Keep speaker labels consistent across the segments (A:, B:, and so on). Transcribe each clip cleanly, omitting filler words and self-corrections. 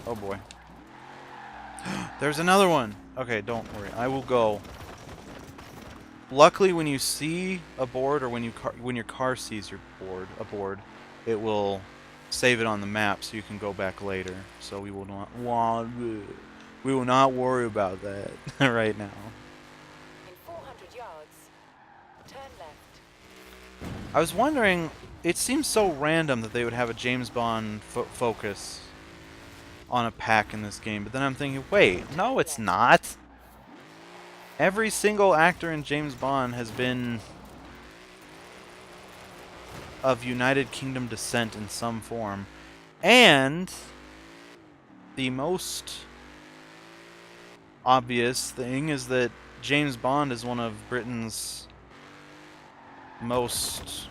A: Oh boy. There's another one! Okay, don't worry. I will go. Luckily, when you see a board, or when your car sees a board, it will save it on the map, so you can go back later. So we will not worry about that right now.
B: In 400 yards, turn left.
A: I was wondering, it seems so random that they would have a James Bond focus on a pack in this game, but then I'm thinking, wait, no, it's not. Every single actor in James Bond has been of United Kingdom descent in some form. And the most obvious thing is that James Bond is one of Britain's most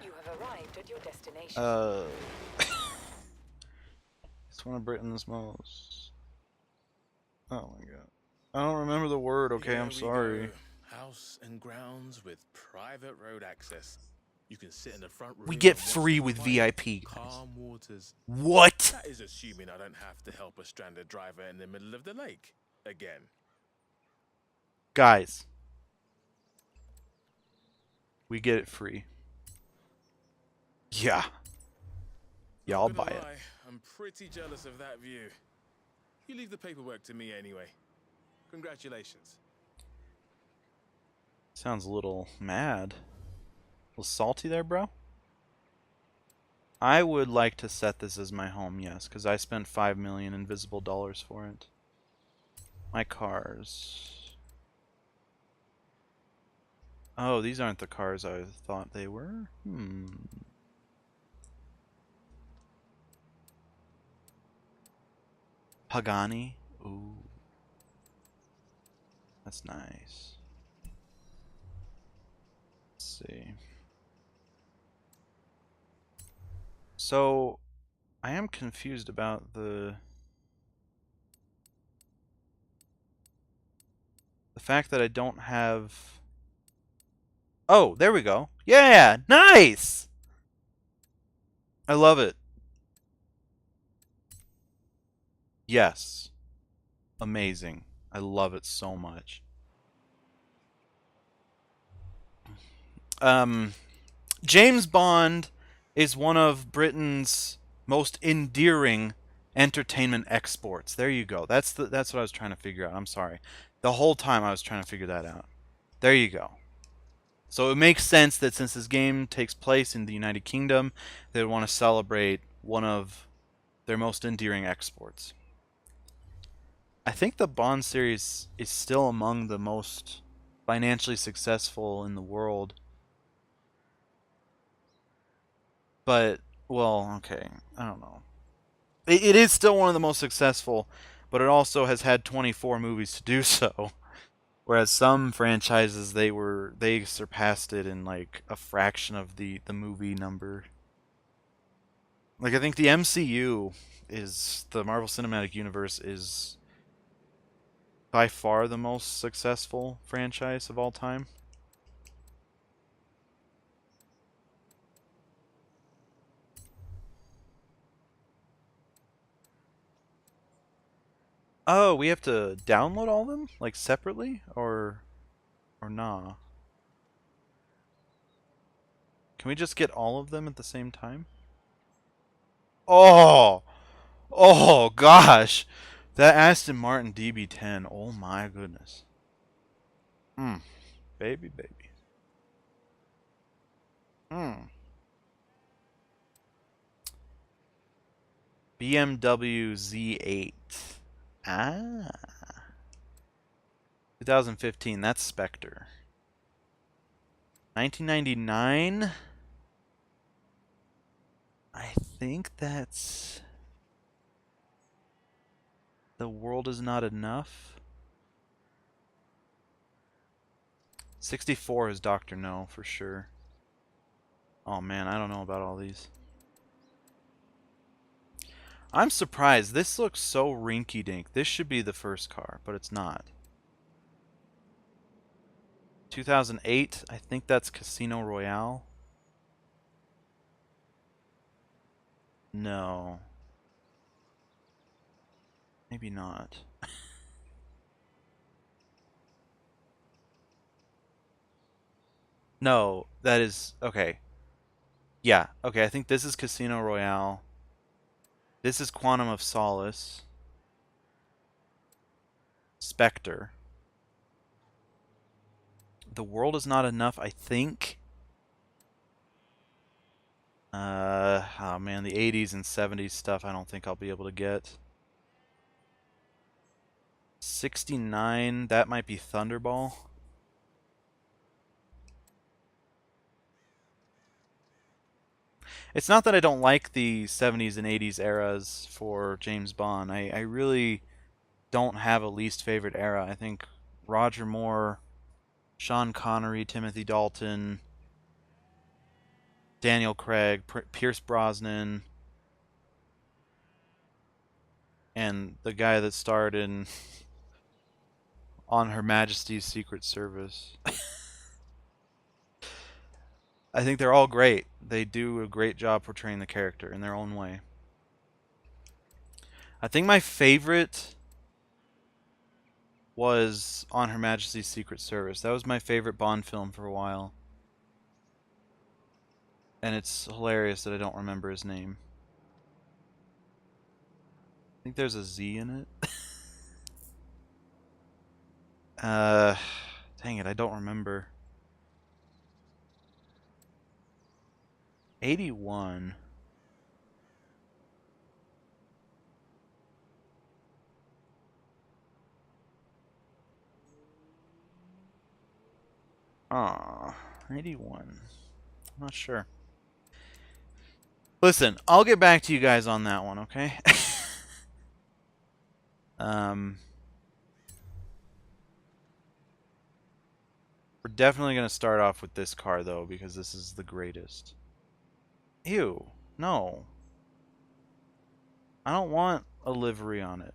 B: You have arrived at your destination.
A: it's one of Britain's most... Oh my god. I don't remember the word, okay, I'm sorry.
C: House and grounds with private road access. You can sit in the front room.
A: We get free with VIP.
C: Calm waters.
A: What?
C: That is assuming I don't have to help a stranded driver in the middle of the lake again.
A: Guys. We get it free. Yeah. Yeah, I'll buy it.
C: I'm pretty jealous of that view. You leave the paperwork to me anyway. Congratulations.
A: Sounds a little mad. A little salty there, bro? I would like to set this as my home, yes, because I spent 5 million invisible dollars for it. My cars. Oh, these aren't the cars I thought they were. Pagani. Ooh. That's nice. Let's see. So, I am confused about the fact that I don't have... Oh, there we go. Yeah, nice! I love it. Yes. Amazing. I love it so much. James Bond is one of Britain's most endearing entertainment exports. There you go. That's what I was trying to figure out. I'm sorry. The whole time I was trying to figure that out. There you go. So it makes sense that since this game takes place in the United Kingdom, they would want to celebrate one of their most endearing exports. I think the Bond series is still among the most financially successful in the world. But, well, okay, I don't know. It is still one of the most successful, but it also has had 24 movies to do so. Whereas some franchises, they surpassed it in like a fraction of the movie number. Like, I think the MCU is, the Marvel Cinematic Universe is by far the most successful franchise of all time. Oh, we have to download all of them? Like, separately? Or nah? Can we just get all of them at the same time? Oh! Oh, gosh! That Aston Martin DB10. Oh, my goodness. Baby, baby. BMW Z8. Ah. 2015. That's Spectre. 1999. I think that's The World Is Not Enough. 64 is Dr. No, for sure. Oh man, I don't know about all these. I'm surprised. This looks so rinky-dink. This should be the first car, but it's not. 2008, I think that's Casino Royale. No. Maybe not. No, that is okay. Yeah, okay, I think this is Casino Royale. This is Quantum of Solace. Spectre. The World Is Not Enough, I think. Oh man, the 80s and 70s stuff I don't think I'll be able to get. 69, that might be Thunderball. It's not that I don't like the 70s and 80s eras for James Bond. I really don't have a least favorite era. I think Roger Moore, Sean Connery, Timothy Dalton, Daniel Craig, Pierce Brosnan, and the guy that starred in On Her Majesty's Secret Service. I think they're all great. They do a great job portraying the character in their own way. I think my favorite was On Her Majesty's Secret Service. That was my favorite Bond film for a while. And it's hilarious that I don't remember his name. I think there's a Z in it. uh, Dang it, I don't remember. 81. Aw, 81. I'm not sure. Listen, I'll get back to you guys on that one, okay? We're definitely going to start off with this car, though, because this is the greatest. Ew, no. I don't want a livery on it.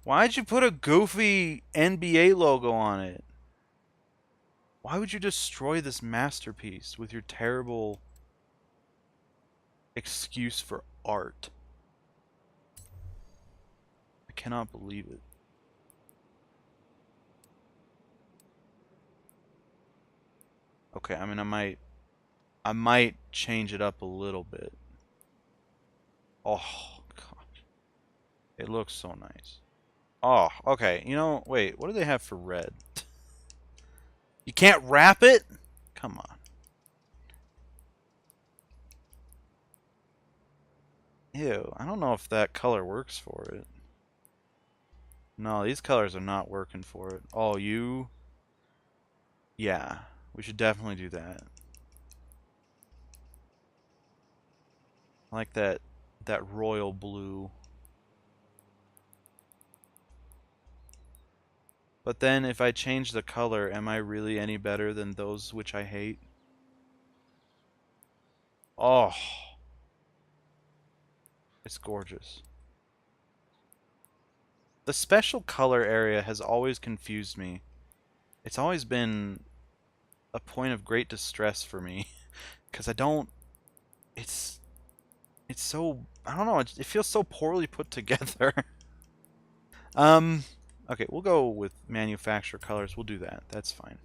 A: Why'd you put a goofy NBA logo on it? Why would you destroy this masterpiece with your terrible excuse for art? I cannot believe it. Okay, I mean I might change it up a little bit. Oh gosh. It looks so nice. Oh, okay. You know, wait, what do they have for red? You can't wrap it? Come on. Ew, I don't know if that color works for it. No, these colors are not working for it. Oh, you? Yeah, we should definitely do that. I like that royal blue. But then if I change the color, am I really any better than those which I hate? Oh, it's gorgeous. The special color area has always confused me. It's always been a point of great distress for me because I don't it's so I don't know, it feels so poorly put together. um okay, we'll go with manufacturer colors. We'll do that. That's fine.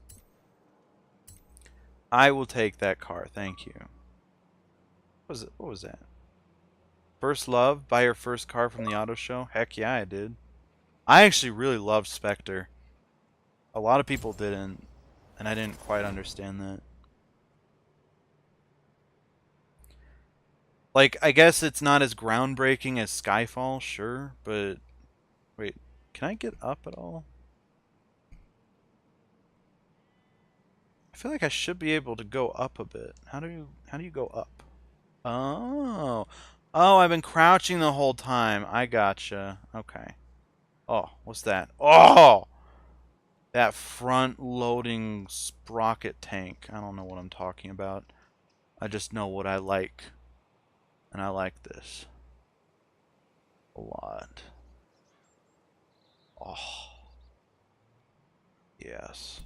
A: I will take that car. Thank you. What was that? First Love? Buy your first car from the auto show? Heck yeah, I did. I actually really loved Spectre. A lot of people didn't, and I didn't quite understand that. Like, I guess it's not as groundbreaking as Skyfall, sure, but wait, can I get up at all? I feel like I should be able to go up a bit. How do you go up? Oh. Oh, I've been crouching the whole time. I gotcha. Okay. Oh, what's that? Oh! That front loading sprocket tank. I don't know what I'm talking about. I just know what I like. And I like this a lot. Oh. Yes.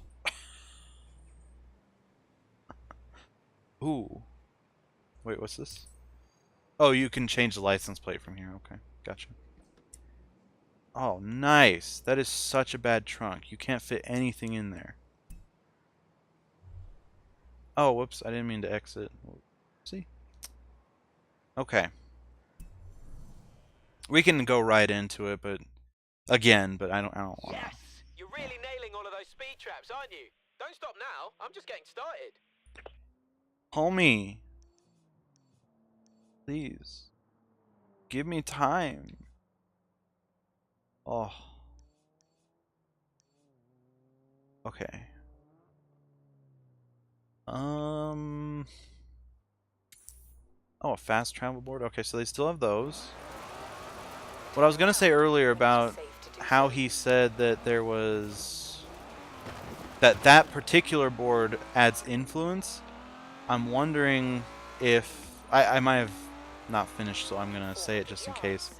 A: Ooh. Wait, what's this? Oh, you can change the license plate from here. Okay, gotcha. Oh, nice. That is such a bad trunk. You can't fit anything in there. Oh, whoops. I didn't mean to exit. See? Okay. We can go right into it, but again, but I don't want to.
D: Yes! You're really nailing all of those speed traps, aren't you? Don't stop now. I'm just getting started.
A: Homie. Please. Give me time. Oh. Okay. Oh, a fast travel board? Okay, so they still have those. What I was gonna say earlier about how he said that there was... that particular board adds influence. I'm wondering if... I might have not finished, so I'm gonna say it just in case.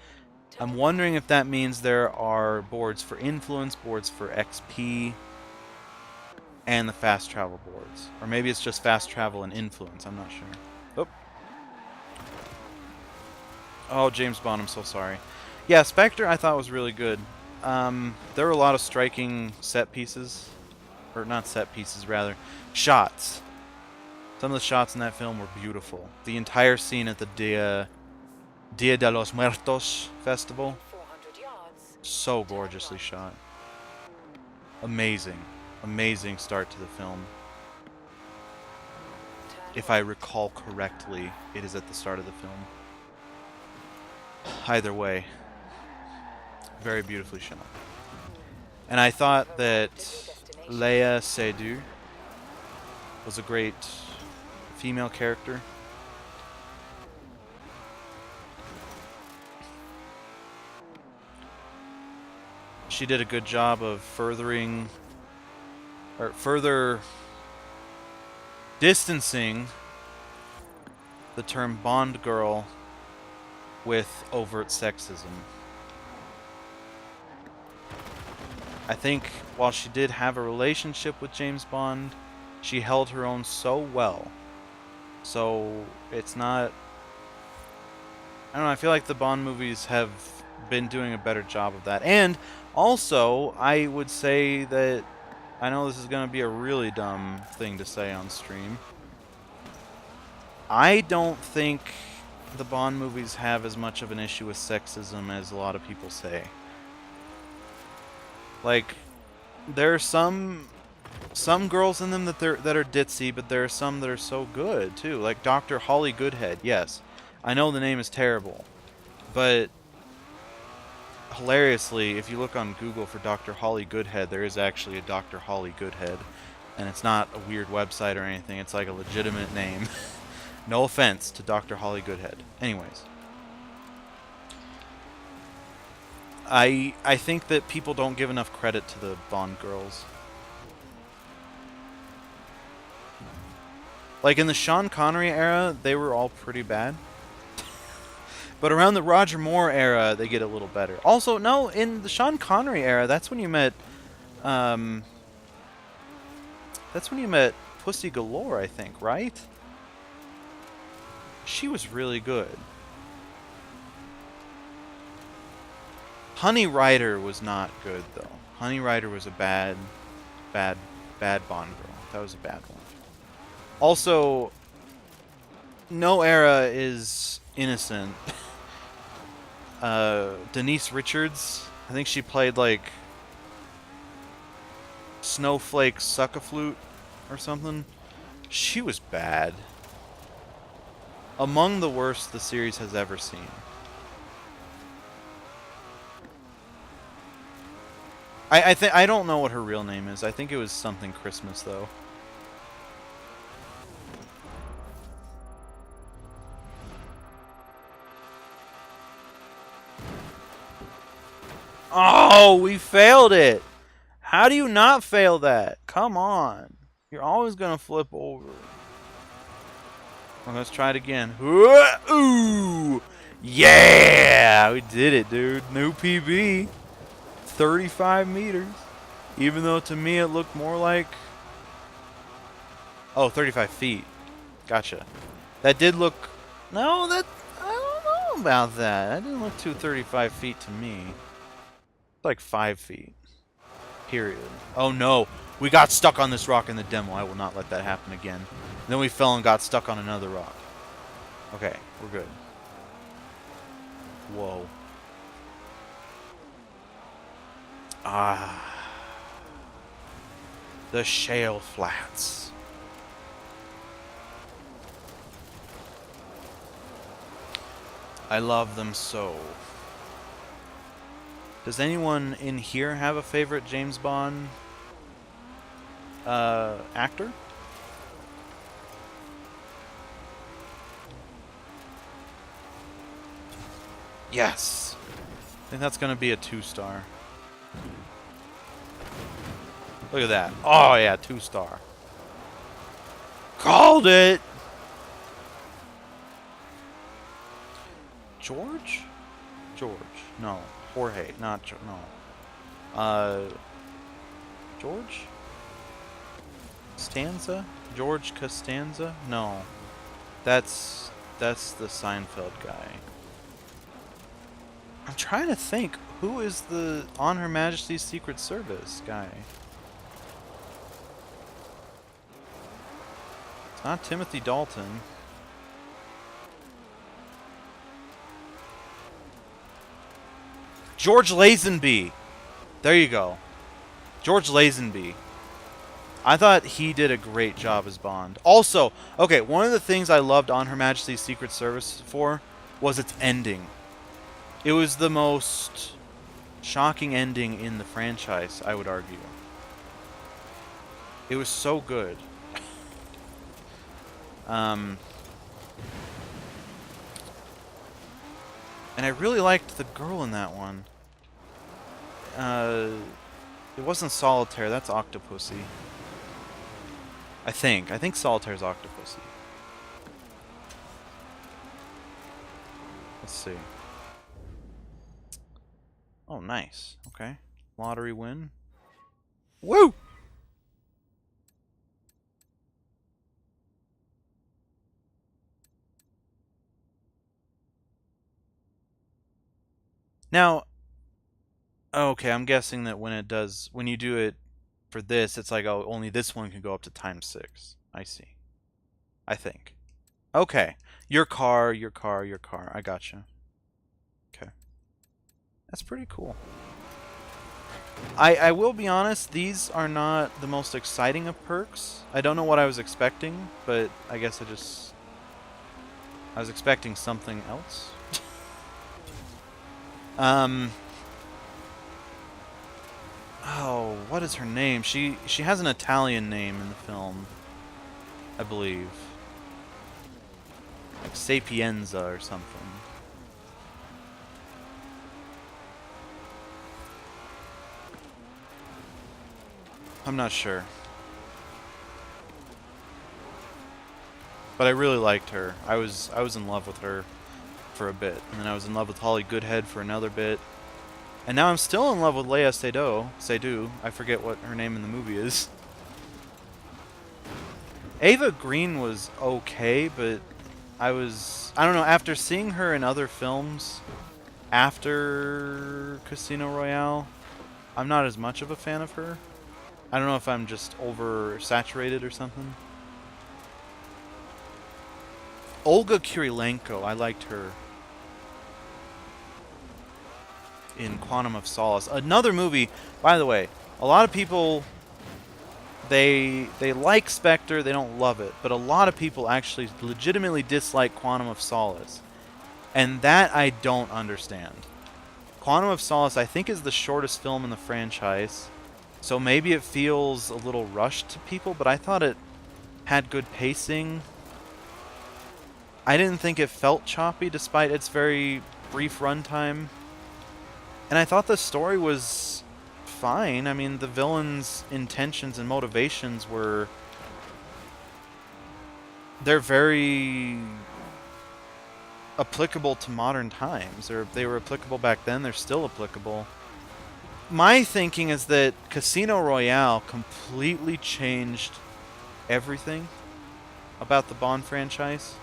A: I'm wondering if that means there are boards for influence, boards for XP, and the fast travel boards. Or maybe it's just fast travel and influence, I'm not sure. Oh. Oh, James Bond, I'm so sorry. Yeah, Spectre I thought was really good. There were a lot of striking set pieces. Or not set pieces, rather. Shots. Some of the shots in that film were beautiful. The entire scene at the Dia de los Muertos festival.
B: 400 yards.
A: So gorgeously shot. Amazing. Amazing start to the film. If I recall correctly, it is at the start of the film. Either way, very beautifully shot. And I thought that Léa Seydoux was a great female character. She did a good job of further distancing the term Bond girl with overt sexism. I think while she did have a relationship with James Bond, she held her own so well. So it's not... I don't know, I feel like the Bond movies have been doing a better job of that. And also, I would say that... I know this is going to be a really dumb thing to say on stream. I don't think the Bond movies have as much of an issue with sexism as a lot of people say. Like, there are some girls in them that are ditzy, but there are some that are so good too. Like Dr. Holly Goodhead. Yes, I know the name is terrible, but hilariously, if you look on Google for Dr. Holly Goodhead, there is actually a Dr. Holly Goodhead, and it's not a weird website or anything. It's like a legitimate name. No offense to Dr. Holly Goodhead. Anyways. I think that people don't give enough credit to the Bond girls. Like in the Sean Connery era, they were all pretty bad. But around the Roger Moore era, they get a little better. Also, no, in the Sean Connery era, that's when you met Pussy Galore, I think, right? She was really good. Honey Rider was not good, though. Honey Rider was a bad Bond girl. That was a bad one. Also, no era is innocent. Denise Richards, I think she played like Snowflake Suck-a-Flute or something. She was bad. Among the worst the series has ever seen. I don't know what her real name is. I think it was something Christmas though. Oh, we failed it. How do you not fail that? Come on. You're always going to flip over. Well, let's try it again. Ooh! Yeah! We did it, dude. New PB. 35 meters. Even though to me it looked more like... Oh, 35 feet. Gotcha. That did look... No, that... I don't know about that. That didn't look 235 feet to me. It's like 5 feet. Period. Oh no! We got stuck on this rock in the demo. I will not let that happen again. And then we fell and got stuck on another rock. Okay, we're good. Whoa. Ah. The shale flats. I love them so. Does anyone in here have a favorite James Bond actor? Yes. I think that's going to be a 2-star. Look at that. Oh, yeah, 2-star. Called it! George? George. No. Jorge. Not no. George? Stanza? George Costanza? No. That's the Seinfeld guy. I'm trying to think. Who is the On Her Majesty's Secret Service guy? It's not Timothy Dalton. George Lazenby. There you go. George Lazenby. I thought he did a great job as Bond. Also, okay, one of the things I loved On Her Majesty's Secret Service for was its ending. It was the most shocking ending in the franchise, I would argue. It was so good. And I really liked the girl in that one. It wasn't Solitaire, that's Octopussy. I think Solitaire's Octopussy. Let's see. Oh, nice. Okay. Lottery win. Woo! Now, okay, I'm guessing that when you do it for this, it's like, oh, only this one can go up to ×6. I see. I think. Okay. Your car. I gotcha. Okay. That's pretty cool. I will be honest, these are not the most exciting of perks. I don't know what I was expecting, but I guess I was expecting something else. Oh, what is her name? She has an Italian name in the film, I believe. Like Sapienza or something. I'm not sure. But I really liked her. I was in love with her for a bit. And then I was in love with Holly Goodhead for another bit. And now I'm still in love with Léa Seydoux. I forget what her name in the movie is. Ava Green was okay, but I don't know, after seeing her in other films after Casino Royale, I'm not as much of a fan of her. I don't know if I'm just oversaturated or something. Olga Kurylenko, I liked her in Quantum of Solace. Another movie, by the way, a lot of people, they like Spectre, they don't love it, but a lot of people actually legitimately dislike Quantum of Solace. And that I don't understand. Quantum of Solace, I think, is the shortest film in the franchise, so maybe it feels a little rushed to people, but I thought it had good pacing. I didn't think it felt choppy despite its very brief runtime. And I thought the story was fine. I mean, the villain's intentions and motivations they're very applicable to modern times. They were applicable back then, they're still applicable. My thinking is that Casino Royale completely changed everything. about the Bond franchise.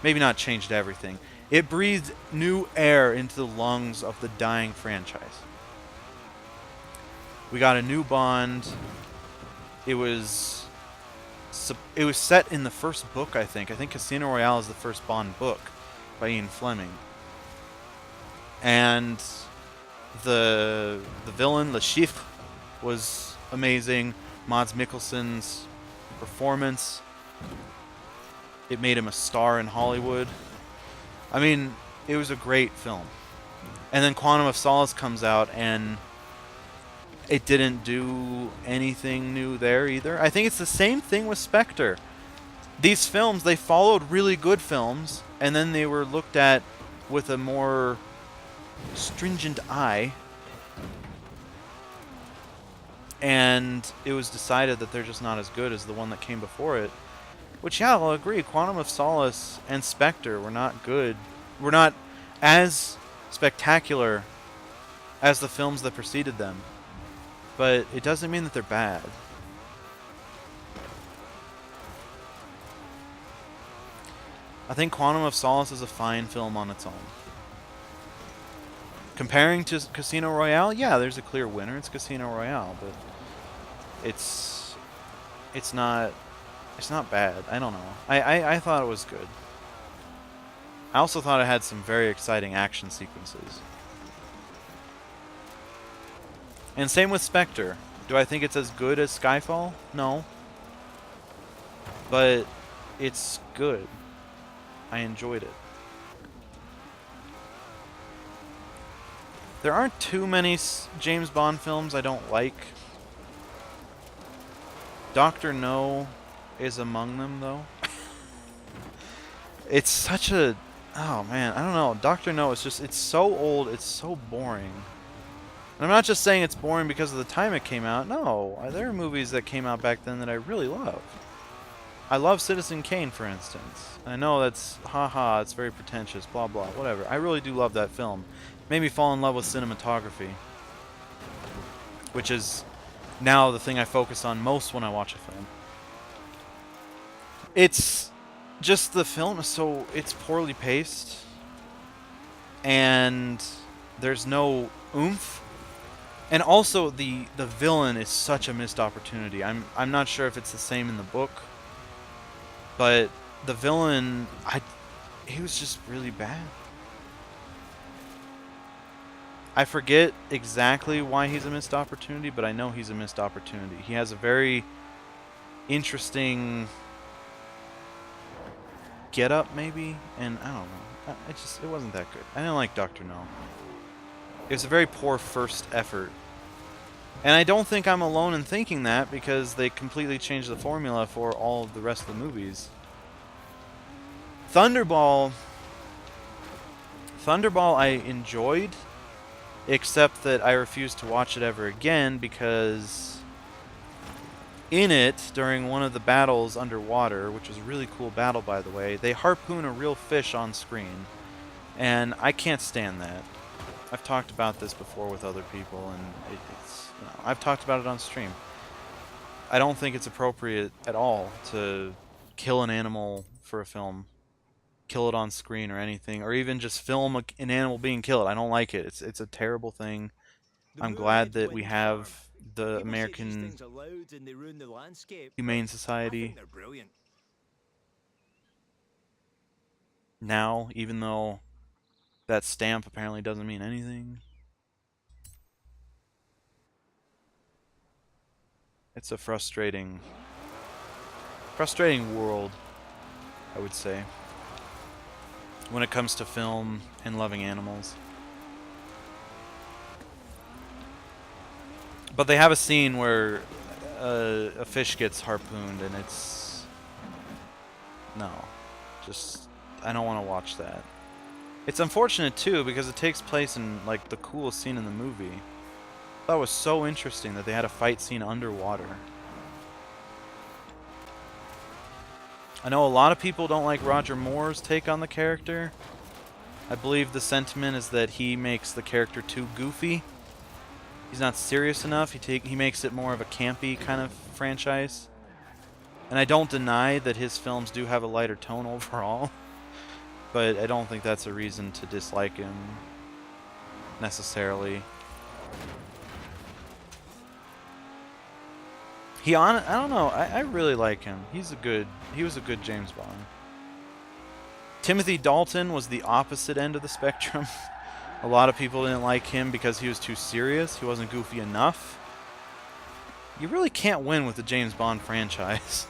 A: Maybe not changed everything. It breathed new air into the lungs of the dying franchise. We got a new Bond. It was set in the first book, I think. I think Casino Royale is the first Bond book by Ian Fleming. And the villain, Le Chiffre, was amazing. Mads Mikkelsen's performance, it made him a star in Hollywood. I mean, it was a great film. And then Quantum of Solace comes out, and it didn't do anything new there either. I think it's the same thing with Spectre. These films, they followed really good films, and then they were looked at with a more stringent eye. And it was decided that they're just not as good as the one that came before it. Which, yeah, I'll agree. Quantum of Solace and Spectre were not good. Were not as spectacular as the films that preceded them. But it doesn't mean that they're bad. I think Quantum of Solace is a fine film on its own. Comparing to Casino Royale, yeah, there's a clear winner. It's Casino Royale, but it's not bad. I don't know. I thought it was good. I also thought it had some very exciting action sequences. And same with Spectre. Do I think it's as good as Skyfall? No. But it's good. I enjoyed it. There aren't too many James Bond films I don't like. Dr. No is among them, though. It's such a... Oh, man. I don't know. Dr. No is just... It's so old. It's so boring. And I'm not just saying it's boring because of the time it came out. No. There are movies that came out back then that I really love. I love Citizen Kane, for instance. I know that's... Haha, it's very pretentious. Blah, blah. Whatever. I really do love that film. Made me fall in love with cinematography. Which is now the thing I focus on most when I watch a film. It's just the film is so... It's poorly paced. And there's no oomph. And also the villain is such a missed opportunity. I'm not sure if it's the same in the book. But the villain... he was just really bad. I forget exactly why he's a missed opportunity, but I know he's a missed opportunity. He has a very interesting get-up, maybe? And I don't know. It wasn't that good. I didn't like Dr. No. It was a very poor first effort. And I don't think I'm alone in thinking that, because they completely changed the formula for all of the rest of the movies. Thunderball I enjoyed, except that I refused to watch it ever again because in it, during one of the battles underwater, which was a really cool battle by the way, they harpoon a real fish on screen. And I can't stand that. I've talked about this before with other people, and it's, you know, I've talked about it on stream. I don't think it's appropriate at all to kill an animal for a film. Kill it on screen or anything, or even just film an animal being killed. I don't like it. It's a terrible thing. I'm glad that we have the American Humane Society now, even though that stamp apparently doesn't mean anything. It's a frustrating world, I would say, when it comes to film and loving animals. But they have a scene where a fish gets harpooned, and it's... No. Just... I don't want to watch that. It's unfortunate, too, because it takes place in, like, the coolest scene in the movie. I thought it was so interesting that they had a fight scene underwater. I know a lot of people don't like Roger Moore's take on the character. I believe the sentiment is that he makes the character too goofy. He's not serious enough. He makes it more of a campy kind of franchise. And I don't deny that his films do have a lighter tone overall, but I don't think that's a reason to dislike him necessarily. I don't know. I really like him. He was a good James Bond. Timothy Dalton was the opposite end of the spectrum. A lot of people didn't like him because he was too serious. He wasn't goofy enough. You really can't win with the James Bond franchise.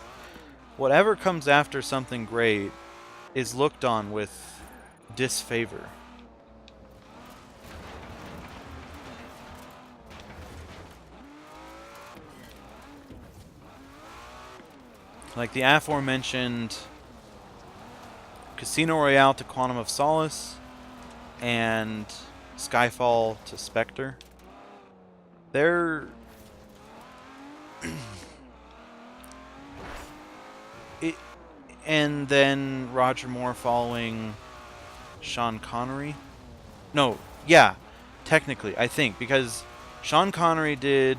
A: Whatever comes after something great is looked on with disfavor. Like the aforementioned Casino Royale to Quantum of Solace and Skyfall to Spectre. They're and then Roger Moore following Sean Connery. No, yeah, technically, I think, because Sean Connery did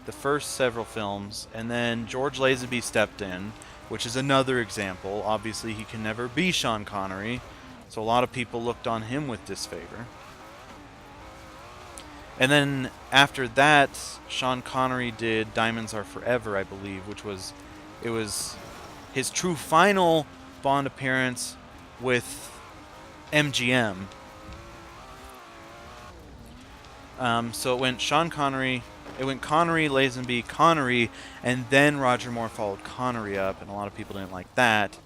A: the first several films, and then George Lazenby stepped in, which is another example. Obviously, he can never be Sean Connery, so a lot of people looked on him with disfavor. And then after that, Sean Connery did Diamonds Are Forever, I believe, which was his true final Bond appearance with MGM. So it went Sean Connery, it went Connery, Lazenby, Connery, and then Roger Moore followed Connery up, and a lot of people didn't like that.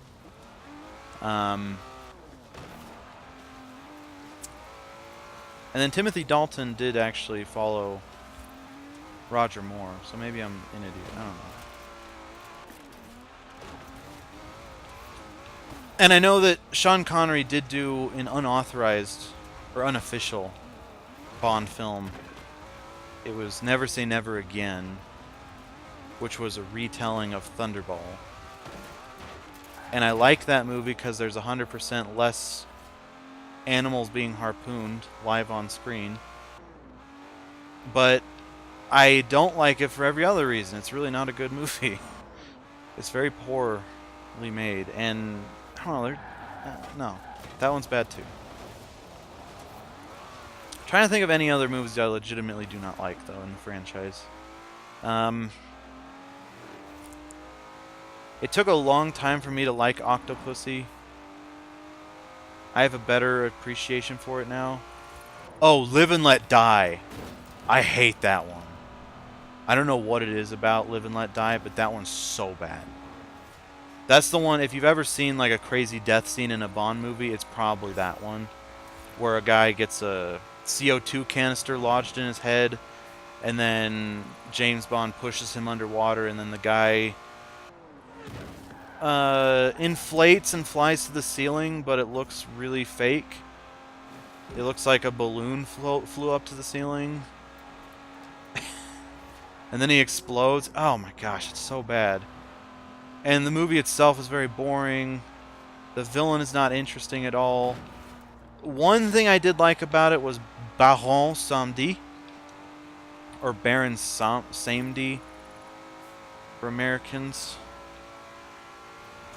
A: And then Timothy Dalton did actually follow Roger Moore, so maybe I'm an idiot. I don't know. And I know that Sean Connery did do an unauthorized or unofficial Bond film. It was Never Say Never Again, which was a retelling of Thunderball. And I like that movie because there's 100% less animals being harpooned live on screen. But I don't like it for every other reason. It's really not a good movie. It's very poorly made, and I don't know. No, that one's bad too. I'm trying to think of any other movies that I legitimately do not like, though, in the franchise. It took a long time for me to like Octopussy. I have a better appreciation for it now. Oh, Live and Let Die. I hate that one. I don't know what it is about Live and Let Die, but that one's so bad. That's the one, if you've ever seen like a crazy death scene in a Bond movie, it's probably that one. Where a guy gets a CO2 canister lodged in his head, and then James Bond pushes him underwater, and then the guy inflates and flies to the ceiling, but it looks really fake. It looks like a balloon flew up to the ceiling. And then he explodes. Oh my gosh, it's so bad. And the movie itself is very boring. The villain is not interesting at all. One thing I did like about it was Baron Samedi, or Baron Samedi for Americans.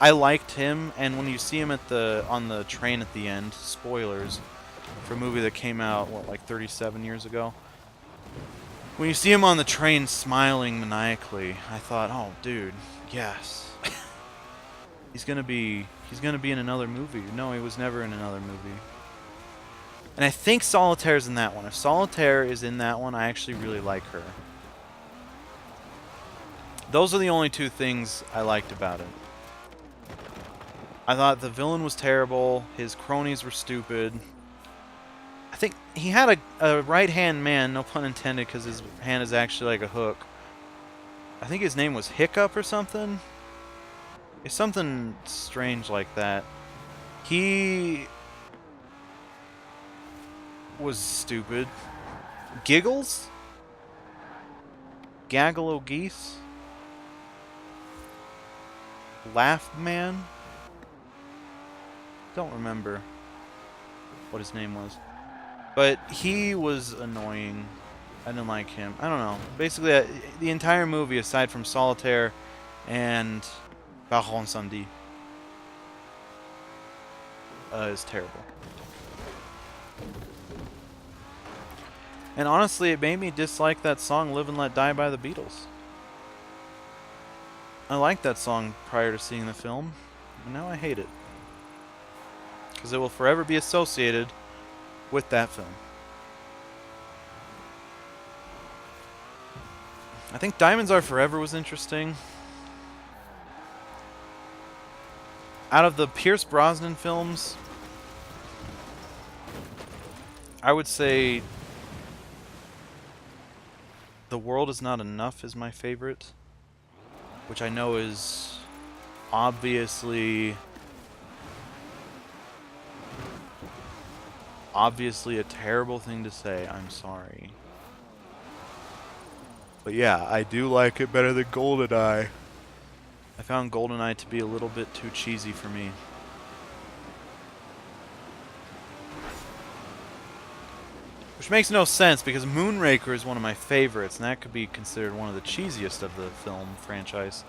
A: I liked him, and when you see him on the train at the end, spoilers for a movie that came out like 37 years ago. When you see him on the train smiling maniacally, I thought, "Oh, dude, yes." He's gonna be in another movie. No, he was never in another movie. And I think Solitaire's in that one. If Solitaire is in that one, I actually really like her. Those are the only two things I liked about it. I thought the villain was terrible. His cronies were stupid. I think he had a right-hand man, no pun intended, because his hand is actually like a hook. I think his name was Hiccup or something. It's something strange like that. He was stupid. Giggles? Gaggle o' Geese? Laugh Man? Don't remember what his name was. But he was annoying. I didn't like him. I don't know. Basically, the entire movie, aside from Solitaire and Baron Samedi is terrible. And honestly, it made me dislike that song Live and Let Die by the Beatles. I liked that song prior to seeing the film, and now I hate it. Because it will forever be associated with that film. I think Diamonds Are Forever was interesting. Out of the Pierce Brosnan films, I would say The World Is Not Enough is my favorite, which I know is obviously a terrible thing to say. I'm sorry. But yeah, I do like it better than GoldenEye. I found GoldenEye to be a little bit too cheesy for me. Which makes no sense because Moonraker is one of my favorites, and that could be considered one of the cheesiest of the film franchise.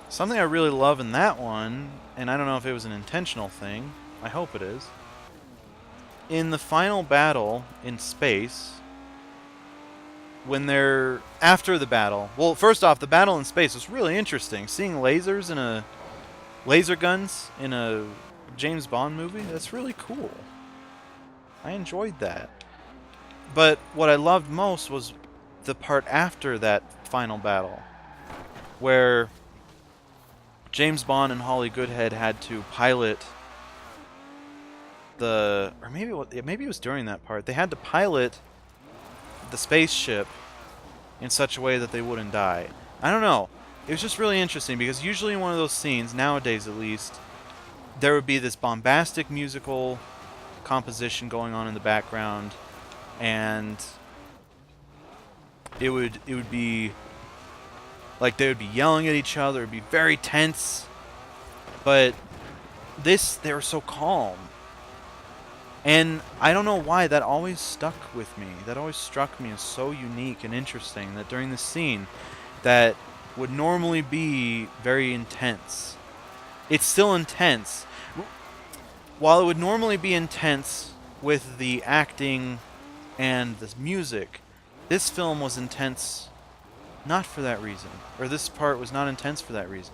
A: Something I really love in that one, and I don't know if it was an intentional thing, I hope it is. In the final battle in space, when they're after the battle, well, first off, the battle in space was really interesting. Seeing lasers in a laser guns in a James Bond movie, that's really cool. I enjoyed that. But what I loved most was the part after that final battle, where James Bond and Holly Goodhead had to pilot the, or maybe it was during that part. They had to pilot the spaceship in such a way that they wouldn't die. I don't know. It was just really interesting because usually in one of those scenes, nowadays at least, there would be this bombastic musical composition going on in the background, and it would be like they would be yelling at each other. It would be very tense. But they were so calm. And I don't know why, that always stuck with me. That always struck me as so unique and interesting that during this scene that would normally be very intense, it's still intense. While it would normally be intense with the acting and the music, this film was intense not for that reason. Or this part was not intense for that reason.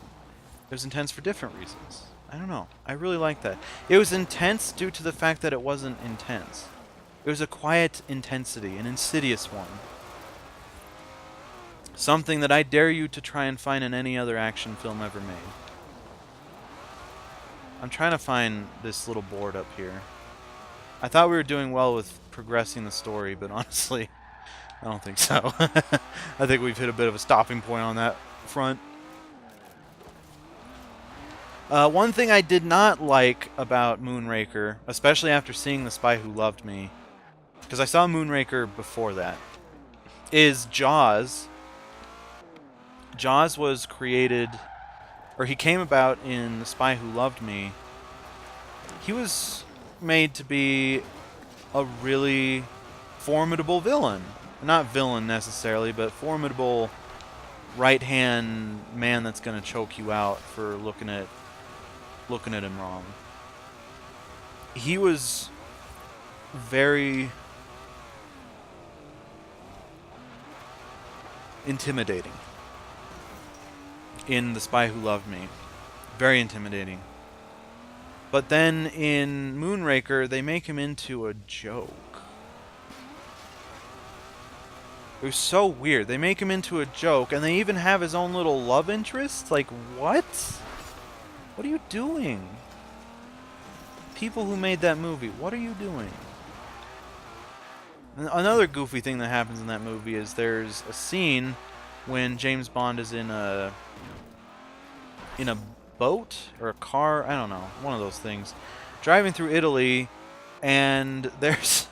A: It was intense for different reasons. I don't know. I really like that. It was intense due to the fact that it wasn't intense. It was a quiet intensity, an insidious one. Something that I dare you to try and find in any other action film ever made. I'm trying to find this little board up here. I thought we were doing well with progressing the story, but honestly, I don't think so. I think we've hit a bit of a stopping point on that front. One thing I did not like about Moonraker, especially after seeing The Spy Who Loved Me, because I saw Moonraker before that, is Jaws. Jaws was created, or he came about in The Spy Who Loved Me. He was made to be a really formidable villain. Not villain necessarily, but formidable right-hand man that's going to choke you out for looking at him wrong. He was very intimidating in The Spy Who Loved Me. Very intimidating. But then in Moonraker, they make him into a joke. It was so weird. They make him into a joke, and they even have his own little love interest? Like, what? What are you doing? People who made that movie, what are you doing? And another goofy thing that happens in that movie is there's a scene when James Bond is in a boat or a car, I don't know, one of those things, driving through Italy, and there's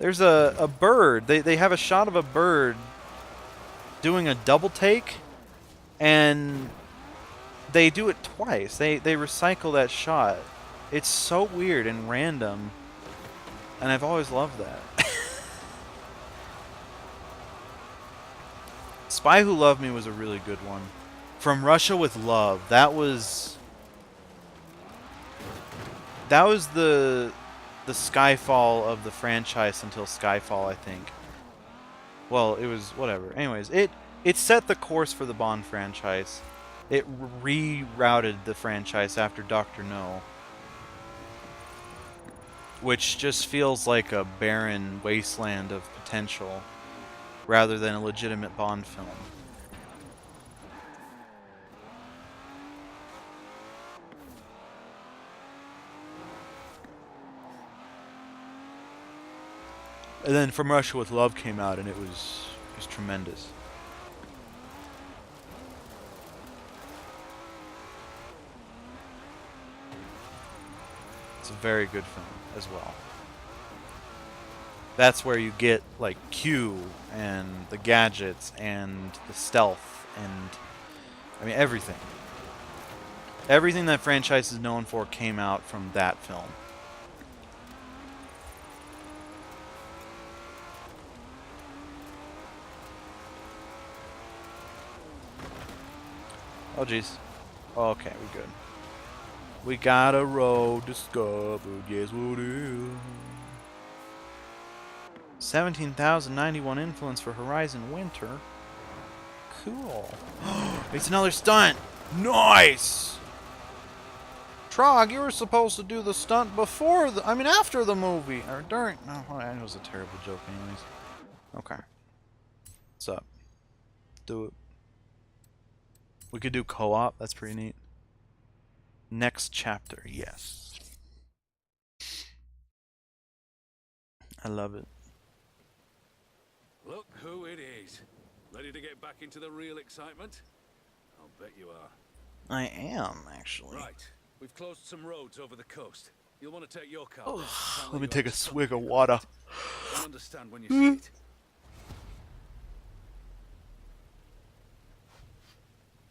A: a bird. They have a shot of a bird doing a double take, and they do it twice. They recycle that shot. It's so weird and random, and I've always loved that. Spy Who Loved Me was a really good one. From Russia with Love. That was the Skyfall of the franchise until Skyfall, I think. Well, it was whatever. Anyways, it set the course for the Bond franchise. It rerouted the franchise after Dr. No, which just feels like a barren wasteland of potential rather than a legitimate Bond film. And then From Russia with Love came out, and it was tremendous. It's a very good film as well. That's where you get like Q and the gadgets and the stealth and I mean everything. Everything that franchise is known for came out from that film. Oh jeez. Okay, we're good. We got a road discovered, yes we do. 17,091 influence for Horizon Winter. Cool. It's another stunt! Nice! Trog, you were supposed to do the stunt before after the movie. Or during. No, it was a terrible joke anyways. Okay. What's up? Do it. We could do co-op. That's pretty neat. Next chapter. Yes. I love it.
E: Look who it is. Ready to get back into the real excitement? I'll bet you are.
A: I am, actually.
E: Right. We've closed some roads over the coast. You'll want to take your car.
A: Oh, let me take a swig of water.
E: You'll understand when you see it.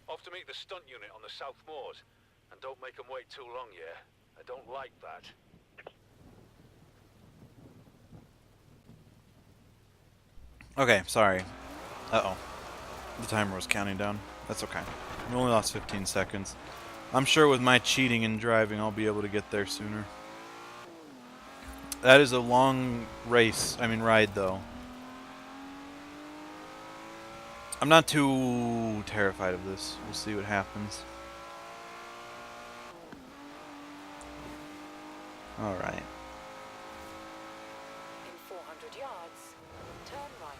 E: Off to meet the stunt unit on the South Moors. And don't make them wait too long, yeah? I don't like that.
A: Okay, sorry. Uh-oh. The timer was counting down. That's okay. We only lost 15 seconds. I'm sure with my cheating and driving, I'll be able to get there sooner. That is a long ride, though. I'm not too terrified of this. We'll see what happens. Alright.
B: In 400 yards, turn right.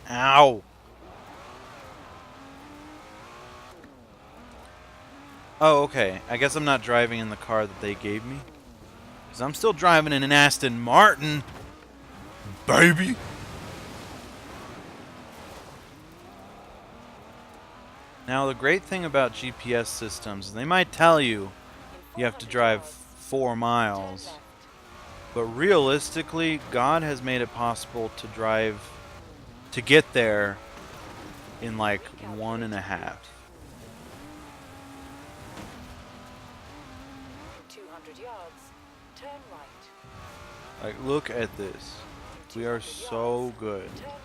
A: Ow! Oh, okay. I guess I'm not driving in the car that they gave me. Because I'm still driving in an Aston Martin. Baby! Now, the great thing about GPS systems is they might tell you you have to drive 4 miles. But realistically, God has made it possible to get there in like 1.5.
B: 200 yards, turn right.
A: Like, look at this. We are so good.
B: Turn right.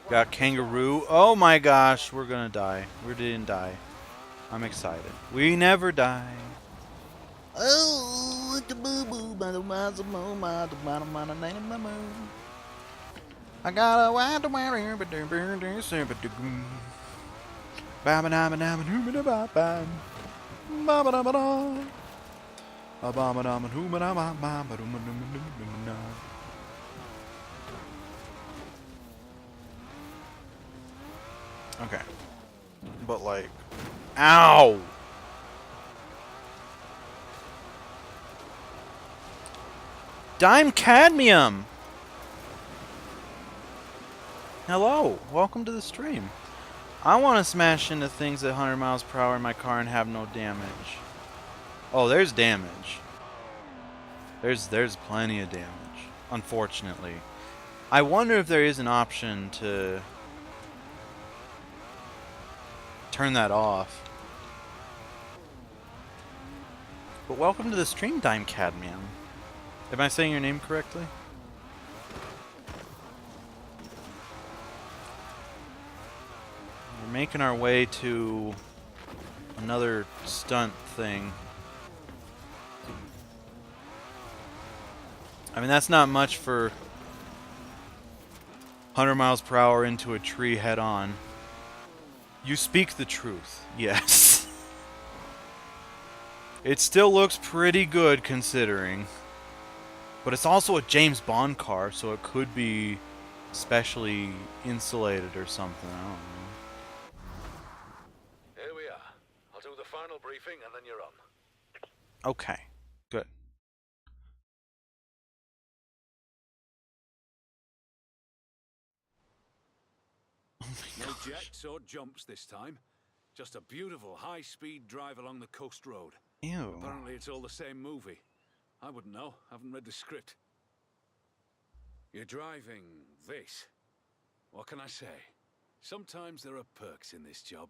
B: In
A: Got
B: 100
A: kangaroo.
B: yards,
A: Oh my gosh, we're gonna die. We didn't die. I'm excited. We never die. Oh, the boo boo, I got a wild okay. But like, ow! Dime cadmium! Hello, welcome to the stream. I want to smash into things at 100 miles per hour in my car and have no damage. Oh, there's damage. There's plenty of damage, unfortunately. I wonder if there is an option to turn that off. But welcome to the stream, Dime Cadmium. Am I saying your name correctly? we're making our way to another stunt thing. I mean, that's not much for 100 miles per hour into a tree head on. You speak the truth, yes. It still looks pretty good considering. But it's also a James Bond car, so it could be specially insulated or something. I don't know.
E: Here we are. I'll do the final briefing and then you're on.
A: Okay, good. Oh my
E: No
A: gosh.
E: jets or jumps this time. Just a beautiful high-speed drive along the coast road.
A: Ew.
E: Apparently it's all the same movie. I wouldn't know. Haven't read the script. You're driving this. What can I say? Sometimes there are perks in this job.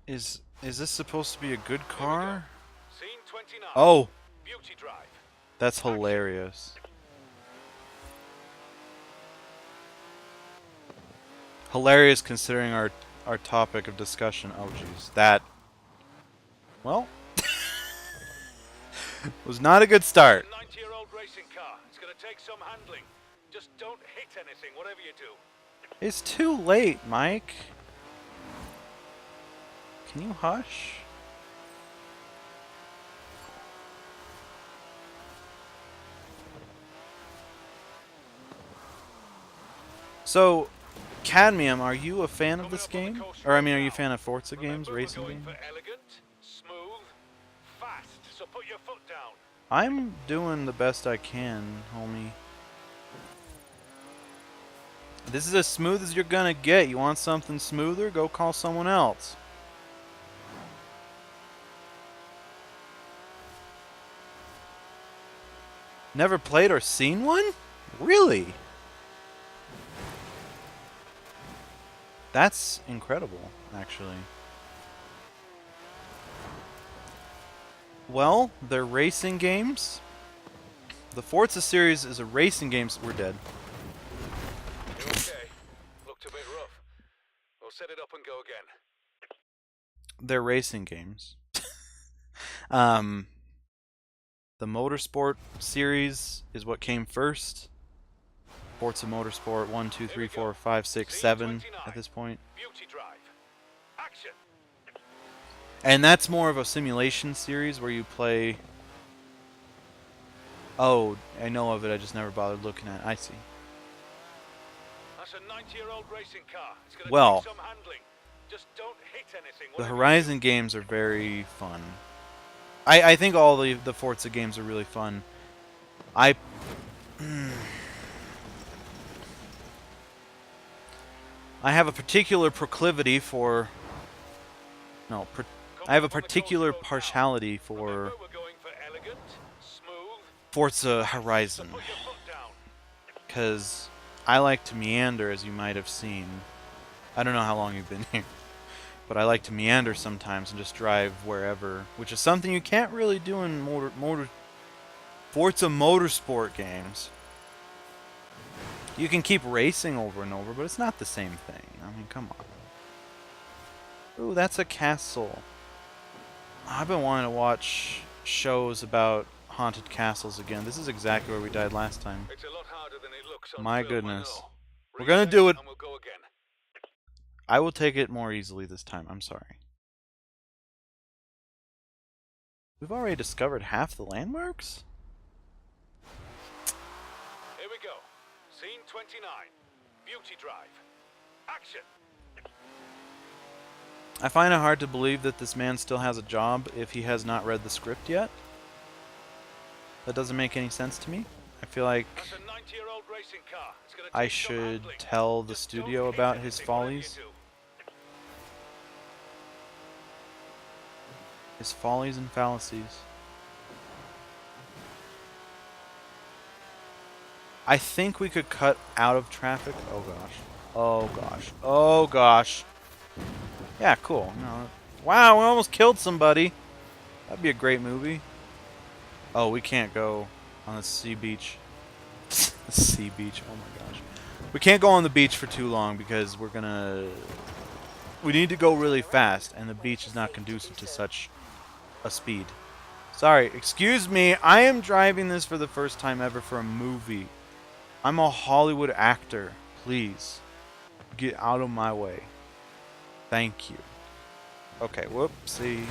A: Is this supposed to be a good car?
E: Scene 29.
A: Oh,
E: Beauty Drive.
A: that's hilarious. Hilarious considering our topic of discussion. Oh jeez. That, well, was not a good start.
E: It's a 90-year-old racing car. It's going to take some handling. Just don't hit anything, whatever you do.
A: It's too late, Mike. Can you hush? So, Cadmium, are you a fan of this game? Or I mean, are you a fan of Forza games,
E: Remember,
A: racing
E: we're going
A: games?
E: for elegant, smooth, fast. So put your foot down.
A: I'm doing the best I can, homie. This is as smooth as you're gonna get. You want something smoother? Go call someone else. Never played or seen one? Really? That's incredible, actually. Well, they're racing games. The Forza series is a racing game. We're dead.
E: You okay? Looked a bit rough. We'll set it up and go again.
A: They're racing games. The Motorsport series is what came first. Forza Motorsport 1, 2, 3, 4, 5, 6, 7 at this point.
E: Beauty Drive. Action.
A: And that's more of a simulation series where you play... Oh, I know of it, I just never bothered looking at it. I see.
E: That's a 90-year-old racing car. It's going to
A: Well,
E: take some handling. Just don't hit anything.
A: the
E: whatever you
A: Horizon games are very fun. I think all the Forza games are really fun. I have a particular proclivity for... No,
E: do.
A: I have a
E: Come up on the coast
A: particular
E: road now.
A: partiality for
E: Remember, we're going for elegant, smooth.
A: Forza
E: So
A: Horizon.
E: put your foot down.
A: Because I like to meander, as you might have seen. I don't know how long you've been here. But I like to meander sometimes and just drive wherever. Which is something you can't really do in Forza Motorsport games. You can keep racing over and over, but it's not the same thing. I mean, come on. Ooh, that's a castle. I've been wanting to watch shows about haunted castles again. This is exactly where we died last time.
E: It's a lot harder than it looks on
A: My
E: film, I
A: goodness.
E: know.
A: We're gonna
E: Reset
A: do it.
E: and we'll go again.
A: I will take it more easily this time. I'm sorry. We've already discovered half the landmarks?
E: Here we go. Scene 29. Beauty Drive. Action.
A: I find it hard to believe that this man still has a job if he has not read the script yet. That doesn't make any sense to me. I feel like
E: That's a 90-year-old racing car. It's gonna
A: I
E: take some
A: should
E: handling.
A: tell the
E: Just don't
A: studio
E: hit
A: about his
E: anything, whatever you
A: follies.
E: do.
A: His follies and fallacies. I think we could cut out of traffic. Oh gosh. Oh gosh. Oh gosh. Yeah, cool. No. Wow, we almost killed somebody. That'd be a great movie. Oh, we can't go on the sea beach. Sea beach. Oh my gosh. We can't go on the beach for too long because we're gonna... We need to go really fast, and the beach is not conducive to such a speed. Sorry, excuse me, I am driving this for the first time ever for a movie. I'm a Hollywood actor. Please, get out of my way. Thank you. Okay, whoopsie.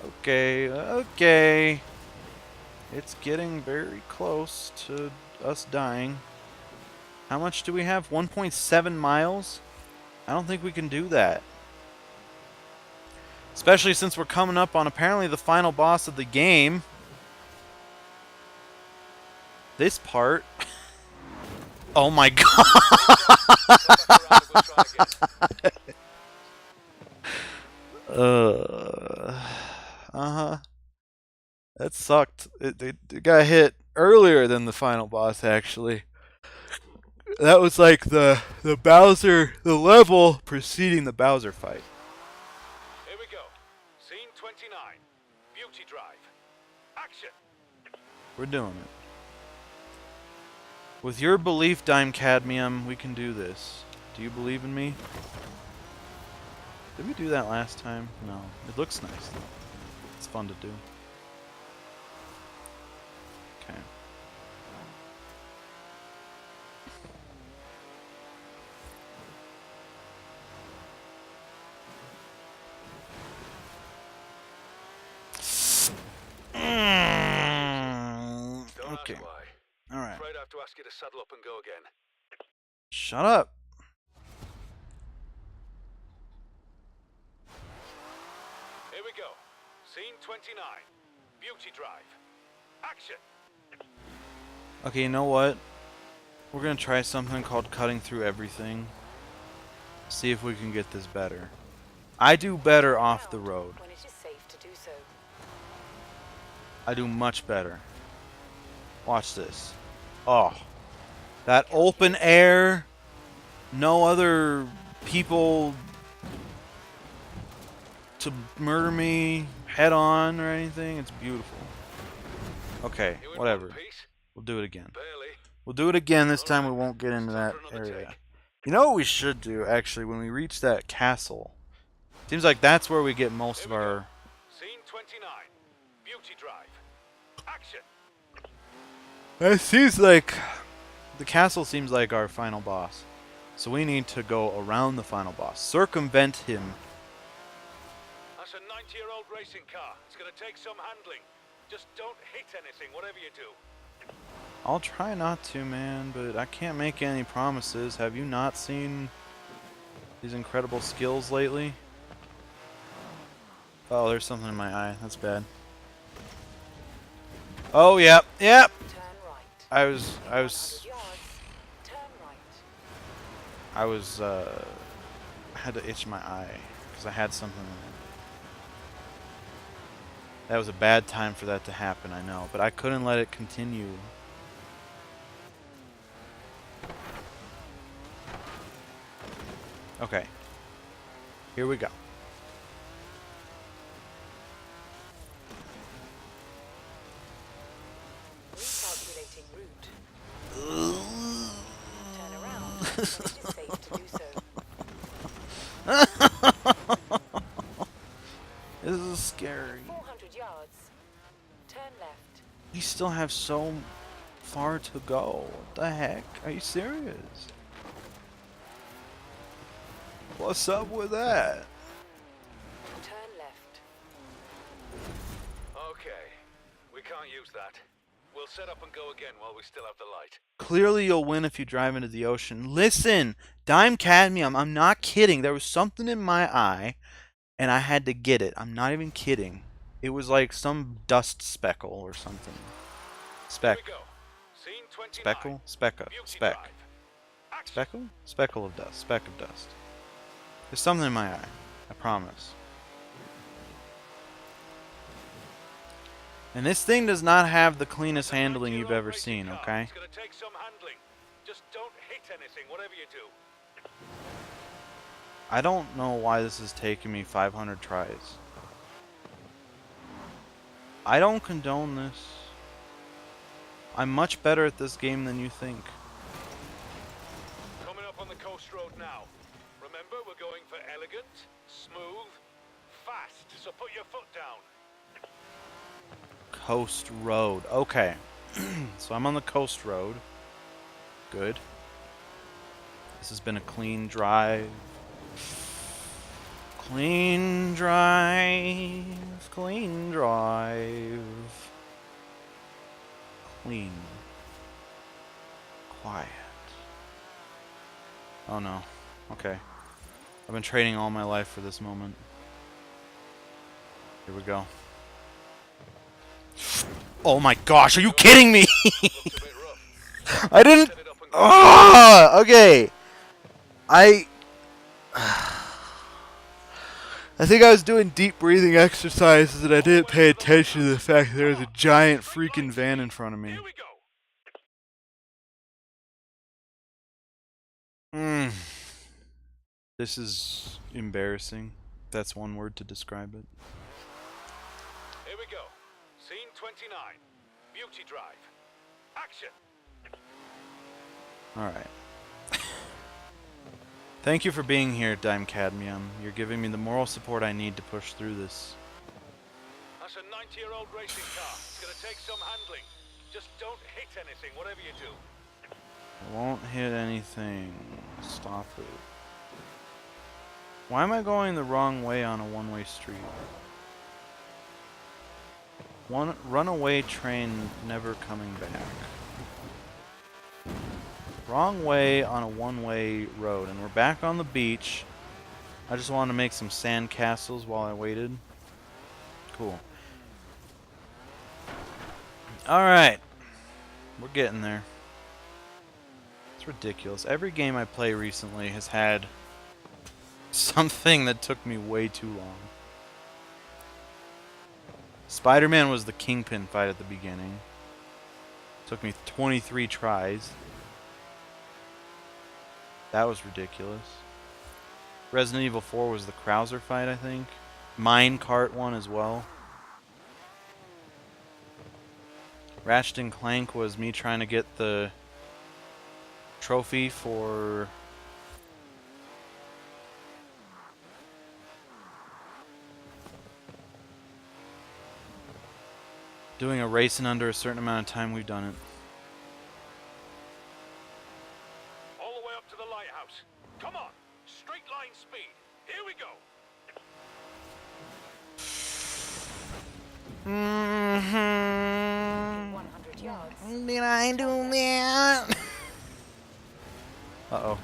A: Okay, okay. It's getting very close to us dying. How much do we have? 1.7 miles? I don't think we can do that. Especially since we're coming up on apparently the final boss of the game. This part. Oh my god. Uh-huh. That sucked. It got hit earlier than the final boss, actually. That was like the Bowser, the level preceding the Bowser fight.
E: Here we go. Scene 29. Beauty Drive. Action.
A: We're doing it. With your belief, Dime Cadmium, we can do this. Do you believe in me? Did we do that last time? No. It looks nice, though. It's fun to do. Okay. Okay. Alright.
E: Afraid I have to ask you to saddle up and go again.
A: Shut up.
E: Here we go. Scene 29. Beauty Drive. Action.
A: Okay, you know what? We're gonna try something called cutting through everything. See if we can get this better. I do better off the road.
B: When it is safe to do so.
A: I do much better. Watch this. Oh. That open air, no other people to murder me head on or anything. It's beautiful. Okay,
E: You in
A: whatever.
E: one piece?
A: We'll do it again.
E: Barely.
A: We'll do it again. This time we won't get into that area. You know what we should do, actually, when we reach that castle? Seems like that's where we get most of our...
E: Scene 29. Beauty Drive. Action.
A: It seems like... The castle seems like our final boss. So we need to go around the final boss. Circumvent him.
E: That's a 90-year-old racing car. It's going to take some handling. Just don't hit anything, whatever you do.
A: I'll try not to, man, but I can't make any promises. Have you not seen these incredible skills lately? Oh, there's something in my eye. That's bad. Oh, yep, yep.
B: Turn right.
A: I was
B: 100 yards. Turn right.
A: I had to itch my eye because I had something in it. That was a bad time for that to happen, I know, but I couldn't let it continue. Okay. Here we go.
B: Recalculating route. Turn around when it is safe to do so.
A: This is scary.
B: 400 yards. Turn left.
A: We still have so far to go. What the heck? Are you serious? What's up with that?
B: Turn left.
E: Okay. We can't use that. We'll set up and go again while we still have the light.
A: Clearly you'll win if you drive into the ocean. Listen, Dime Cadmium, I'm not kidding. There was something in my eye, and I had to get it. I'm not even kidding. It was like some dust speckle or something. Speck.
E: Here we go. Scene 29.
A: Speckle? Specka.
E: Beauty
A: Speck.
E: Drive. Action.
A: Speckle? Speckle of dust. Speck of dust. There's something in my eye. I promise. And this thing does not have the cleanest handling you've ever seen, okay?
E: It's gonna take some handling. Just don't hit anything, whatever you do.
A: I don't know why this is taking me 500 tries. I don't condone this. I'm much better at this game than you think.
E: coast road now. Remember, we're going for elegant, smooth, fast. So put your foot down.
A: Coast road. Okay. So I'm on the coast road. Good. This has been a clean drive. Clean drive. Clean drive. Clean. Quiet. Oh no. Okay. I've been training all my life for this moment. Here we go. Oh my gosh, are you kidding me?
E: Looks a bit rough.
A: I didn't.
E: Set it up and go.
A: Ah, okay. I think I was doing deep breathing exercises and I didn't pay attention to the fact that there was a giant freaking van in front of me.
E: Here we go.
A: This is embarrassing. That's one word to describe it.
E: Here we go. Scene 29. Beauty Drive. Action.
A: Alright. Thank you for being here, Dime Cadmium. You're giving me the moral support I need to push through this.
E: That's a 90-year-old racing car. It's gonna take some handling. Just don't hit anything, whatever you do.
A: I won't hit anything. Stop it. Why am I going the wrong way on a one-way street? Runaway train never coming back. Wrong way on a one-way road, and we're back on the beach. I just wanted to make some sand castles while I waited. Cool. Alright. We're getting there. It's ridiculous. Every game I play recently has had something that took me way too long. Spider-Man was the Kingpin fight at the beginning. Took me 23 tries. That was ridiculous. Resident Evil 4 was the Krauser fight, I think. Minecart one as well. Ratchet and Clank was me trying to get the trophy for doing a race in under a certain amount of time. We've done it.
E: All the way up to the lighthouse. Come on. Straight line speed. Here we go.
A: Mm-hmm.
B: 100 yards.
A: Did I do that? Uh-oh.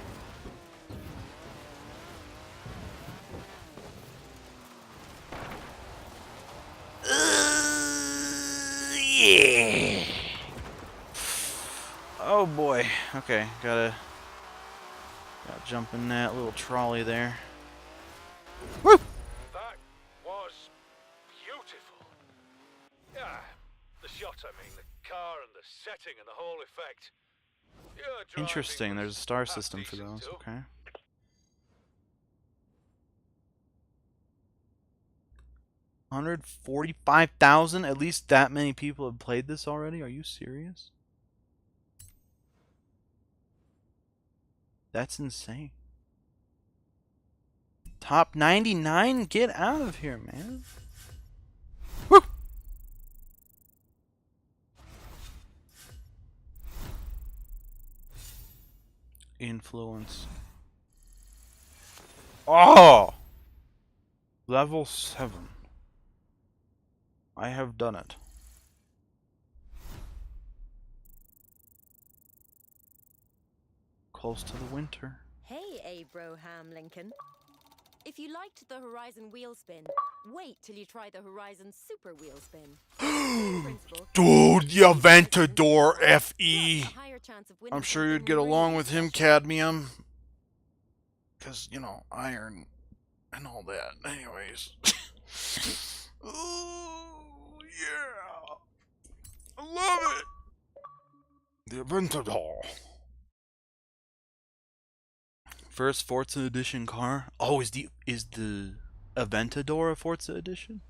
A: Yeah. Oh boy. Okay, gotta jump in that little trolley there. Woo!
E: That was beautiful. Yeah, the shot, I mean, the car and the setting and the whole effect. Your driving
A: Interesting.
E: was
A: There's a star
E: half
A: system for
E: decent
A: those.
E: too.
A: Okay. 145,000? At least that many people have played this already? Are you serious? That's insane. Top 99? Get out of here, man. Woo! Influence. Oh! Level 7. I have done it. Close to the winter.
F: Hey, Abraham Lincoln. If you liked the Horizon wheel spin, wait till you try the Horizon Super wheel spin. Same principle,
A: Dude, the Aventador FE.
F: plus a higher chance of winning
A: I'm sure you'd
F: something
A: get along
F: really
A: with him,
F: special.
A: Cadmium. Because, you know, iron and all that. Anyways. Oh, yeah. I love it. The Aventador. First Forza Edition car. Oh, is the Aventador a Forza Edition?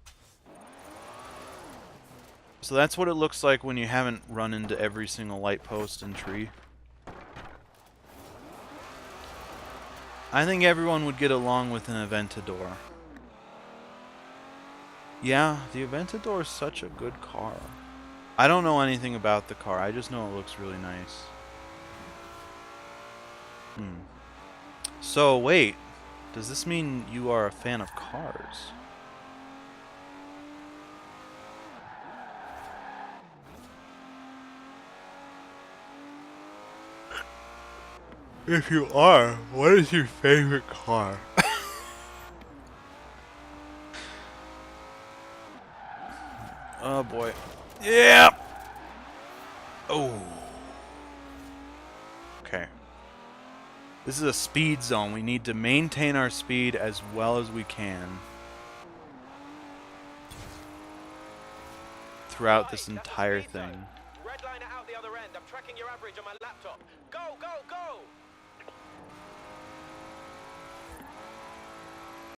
A: So that's what it looks like when you haven't run into every single light post and tree. I think everyone would get along with an Aventador. Yeah, the Aventador is such a good car. I don't know anything about the car. I just know it looks really nice. So, wait. Does this mean you are a fan of cars? If you are, what is your favorite car? Oh boy. Yeah! Oh. Okay. This is a speed zone. We need to maintain our speed as well as we can throughout this entire thing.
D: Red line out the other end. I'm tracking your average on my laptop. Go, go, go!